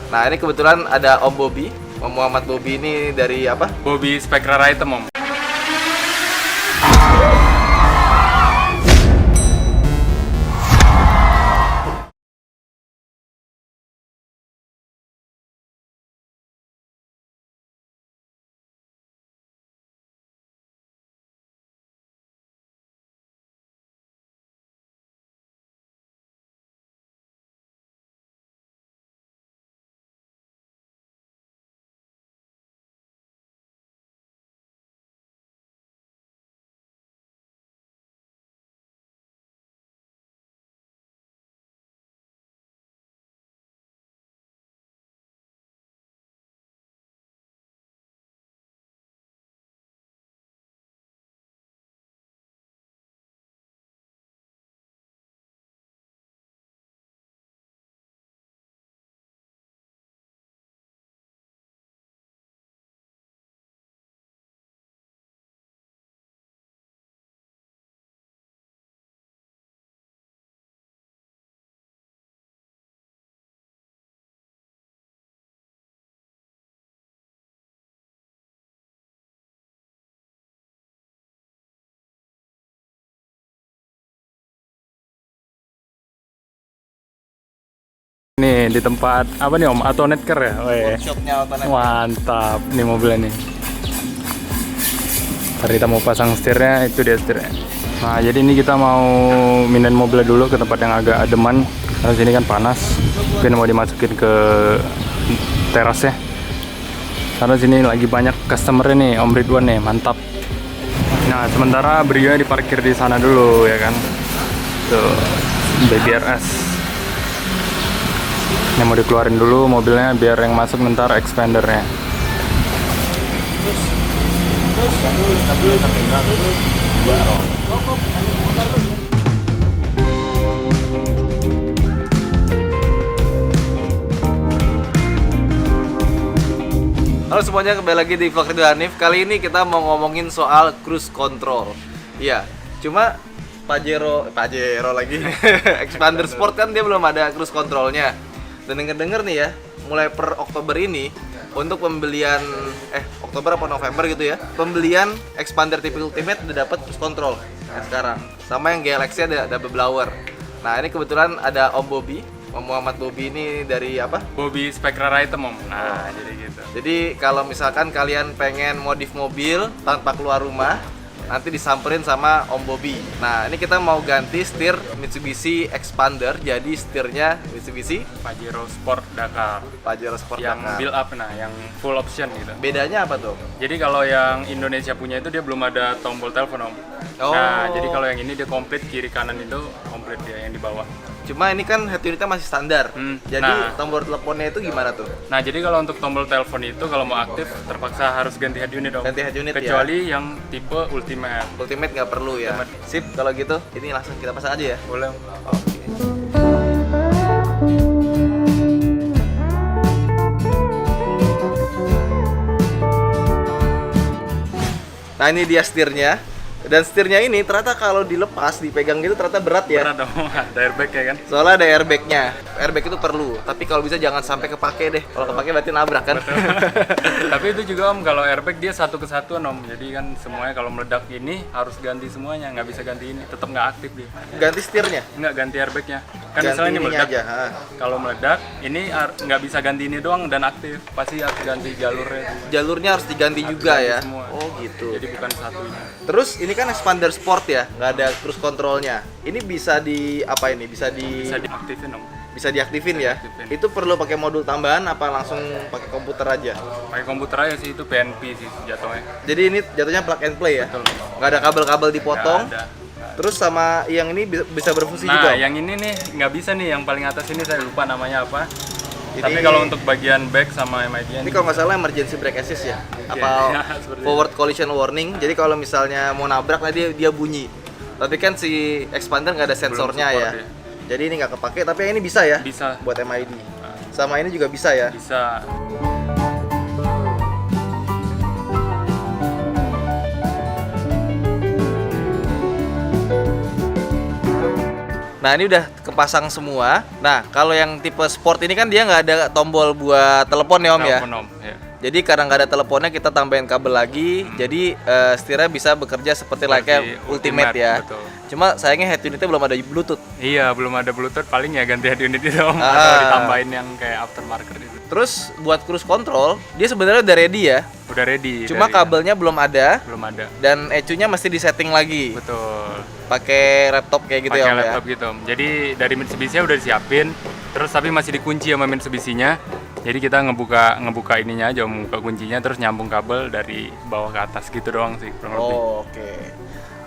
Nah ini kebetulan ada Om Bobby, Om Muhammad Bobby ini dari apa? Bobby Spectra Item, Om. Nih di tempat apa nih Om? Autonetker ya? Workshopnya Autonet. Mantap nih mobilnya nih. Tadi kita mau pasang setirnya, itu dia setirnya. Nah jadi ini kita mau mindahin mobilnya dulu ke tempat yang agak ademan. Karena sini kan panas. Mungkin mau dimasukin ke terasnya. Karena sini lagi banyak customer nih, Om Ridwan nih, mantap. Nah sementara Brio diparkir di sana dulu ya kan. Tuh BBRS. Ini mau dikeluarin dulu mobilnya biar yang masuk ntar expandernya. Halo semuanya, kembali lagi di vlog Ridwan Hanif. Kali ini kita mau ngomongin soal cruise control. Iya, cuma Pajero lagi. Expander Sport kan dia belum ada cruise controlnya. Dan denger-denger nih ya, mulai per Oktober ini untuk pembelian Oktober apa November gitu ya, pembelian Expander TV Ultimate udah dapat cruise control sekarang. Sama yang Galaxy ada double blower. Nah, ini kebetulan ada Om Bobby, Om Muhammad Bobby ini dari apa? Bobby Spectra Item, Om. Nah, jadi gitu. Jadi kalau misalkan kalian pengen modif mobil tanpa keluar rumah, nanti disamperin sama Om Bobby. Nah, ini kita mau ganti setir Mitsubishi Expander, jadi setirnya Mitsubishi Pajero Sport Dakar. Pajero Sport Yang Dakar. build up, nah, yang full option gitu. Bedanya apa tuh? Jadi kalau yang Indonesia punya itu dia belum ada tombol telepon, Om. Oh. Nah, jadi kalau yang ini dia komplit, kiri kanan itu komplit dia yang di bawah. Cuma ini kan head unitnya masih standar. Jadi Nah. tombol teleponnya itu gimana tuh? Nah, jadi kalau untuk tombol telepon itu kalau mau aktif terpaksa harus ganti head unit, Om. Ganti head unit ya? Kecuali yang tipe Ultimate. Ultimate nggak perlu ya? Sip, kalau gitu ini langsung kita pasang aja ya? Boleh, Om. Oke. Nah ini dia setirnya. Dan setirnya ini ternyata kalau dilepas, dipegang gitu ternyata berat ya. Berat, Om. Ada airbag ya kan? Soalnya ada airbagnya. Airbag itu perlu, tapi kalau bisa jangan sampai kepake deh. Kalau kepake berarti nabrak kan. Tapi itu juga, Om, kalau airbag dia satu kesatuan, Om. Jadi kan semuanya kalau meledak ini harus ganti semuanya, nggak bisa ganti ini. Tetap nggak aktif dia. Ganti setirnya. Nggak ganti airbagnya. Kan Ganti misalnya ini ininya meledak. aja. Kalau meledak, ini nggak bisa ganti ini doang dan aktif. Pasti harus ganti jalurnya. Jalurnya harus diganti juga ganti ya. semua. Oh gitu. Jadi bukan satunya. Terus ini kan Expander Sport ya, nggak ada cruise controlnya. Ini bisa di apa ini? Bisa Bisa diaktifin, Om. bisa diaktifin ya. Diaktifin. Itu perlu pakai modul tambahan apa langsung pakai komputer aja? Pakai komputer aja sih, itu PNP sih jatuhnya. Jadi ini jatuhnya plug and play ya. Betul. Nggak ada kabel-kabel dipotong. Nggak ada. Terus sama yang ini bisa berfungsi Nah, juga. yang ini nih nggak bisa nih, yang paling atas ini saya lupa namanya apa. Ini- Tapi kalau untuk bagian back sama MID Ini kalau nggak salah emergency brake assist ya, apa ya, seperti forward collision warning. Jadi kalau misalnya mau nabrak tadi dia bunyi. Tapi kan si Expander nggak ada sensornya support ya. dia. Jadi ini nggak kepake. Tapi yang ini bisa ya? Bisa. Buat MID. Sama ini juga bisa ya. Bisa. Nah ini udah kepasang semua. Nah kalau yang tipe sport ini kan dia nggak ada tombol buat telepon ya Om ya. Telepon, Om. Ya. Jadi karena nggak ada teleponnya kita tambahin kabel lagi. Jadi setirnya bisa bekerja seperti layaknya Ultimate ya. Betul. Cuma sayangnya head unitnya belum ada Bluetooth. Iya, belum ada Bluetooth, paling ya ganti head unit itu Om, atau ditambahin yang kayak aftermarket itu. Terus buat cruise control dia sebenarnya udah ready ya. Udah ready. Cuma kabelnya belum ada. belum ada. Dan ECU-nya mesti disetting lagi. Betul. Pakai laptop kayak gitu ya Pakai Om ya. laptop gitu Om. Jadi dari Mitsubishi udah disiapin, terus tapi masih dikunci sama Mitsubishi-nya. Jadi kita ngebuka ininya aja, membuka kuncinya terus nyambung kabel dari bawah ke atas gitu doang sih kurang lebih. Oke.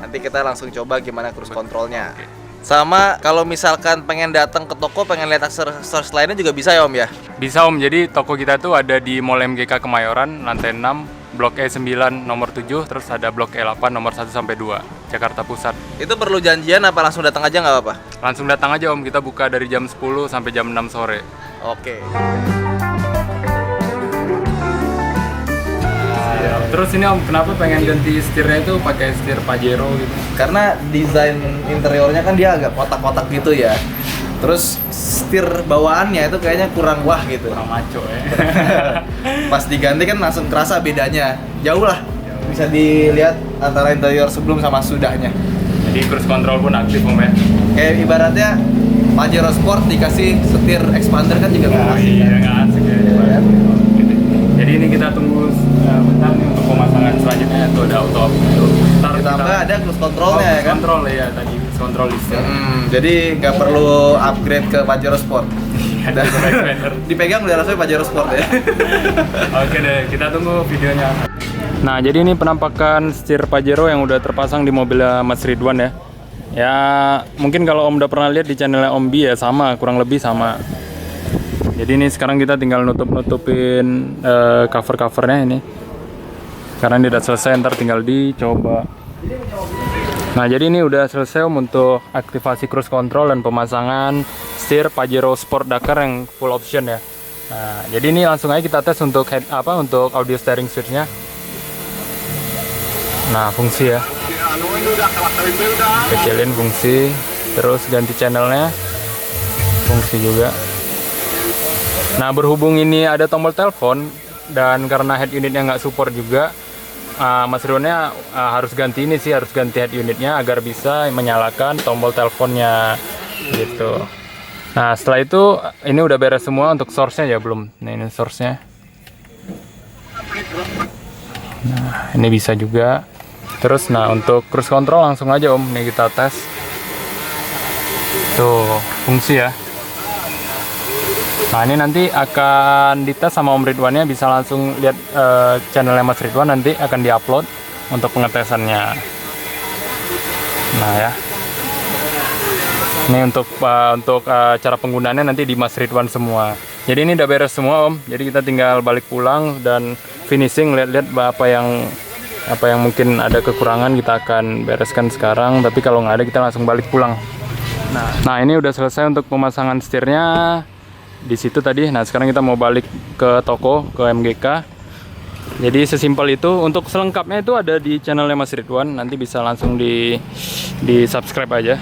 Nanti kita langsung coba gimana cruise controlnya. Oke. Sama kalau misalkan pengen datang ke toko, pengen lihat aksesoris lainnya juga bisa ya Om ya? Bisa Om, jadi toko kita tuh ada di Mall MGK Kemayoran, lantai 6, Blok E9 nomor 7, terus ada Blok E8 nomor 1 sampai 2, Jakarta Pusat. Itu perlu janjian apa langsung datang aja nggak apa-apa? Langsung datang aja Om, kita buka dari jam 10 sampai jam 6 sore. Oke. Terus ini Om, kenapa pengen ganti setirnya itu pakai setir Pajero gitu? Karena desain interiornya kan dia agak kotak-kotak gitu ya. Terus setir bawaannya itu kayaknya kurang wah gitu. Kurang maco ya. Pas diganti kan langsung kerasa bedanya. Jauh lah. Bisa dilihat antara interior sebelum sama sudahnya. Jadi cruise control pun aktif Om ya. Kayak ibaratnya Pajero Sport dikasih setir expander kan juga nggak asik. Iya, nggak asik ya. Jadi ini kita tunggu bentar nih untuk pemasangan selanjutnya, itu ada auto Ditambah ada cruise controlnya ya kan? Control ya tadi, control listnya. Jadi nggak perlu upgrade ke Pajero Sport. Dipegang udah rasanya Pajero Sport ya. Oke deh, kita tunggu videonya. Nah, jadi ini penampakan setir Pajero yang udah terpasang di mobil Mas Ridwan ya. Ya, mungkin kalau Om udah pernah lihat di channelnya Om Bi ya sama, kurang lebih sama. Jadi ini sekarang kita tinggal nutupin cover-covernya ini. Karena ini udah selesai, ntar tinggal dicoba. Nah, jadi ini udah selesai Om untuk aktivasi cruise control dan pemasangan setir Pajero Sport Dakar yang full option ya. Nah, jadi ini langsung aja kita tes untuk untuk audio steering switch-nya. Nah, fungsi ya. Kecilin fungsi, terus ganti channelnya. Fungsi juga. Nah, berhubung ini ada tombol telepon dan karena head unitnya nggak support juga, Mas Ridwannya harus ganti ini sih, harus ganti head unitnya agar bisa menyalakan tombol teleponnya gitu. Nah, setelah itu ini udah beres semua untuk source-nya ya belum. Nah, ini source-nya. Nah, ini bisa juga. Terus nah untuk cruise control langsung aja Om, nih kita tes. Tuh, fungsi ya. Nah, ini nanti akan dites sama Om Ridwannya, bisa langsung lihat channelnya Mas Ridwan, nanti akan diupload untuk pengetesannya. Nah ya, ini untuk cara penggunaannya nanti di Mas Ridwan semua. Jadi ini udah beres semua Om, jadi kita tinggal balik pulang dan finishing, lihat-lihat apa yang mungkin ada kekurangan kita akan bereskan sekarang, tapi kalau nggak ada kita langsung balik pulang. Nah ini udah selesai untuk pemasangan setirnya di situ tadi. Nah sekarang kita mau balik ke toko, ke MGK. Jadi sesimpel itu. Untuk selengkapnya itu ada di channelnya Mas Ridwan, nanti bisa langsung di subscribe aja.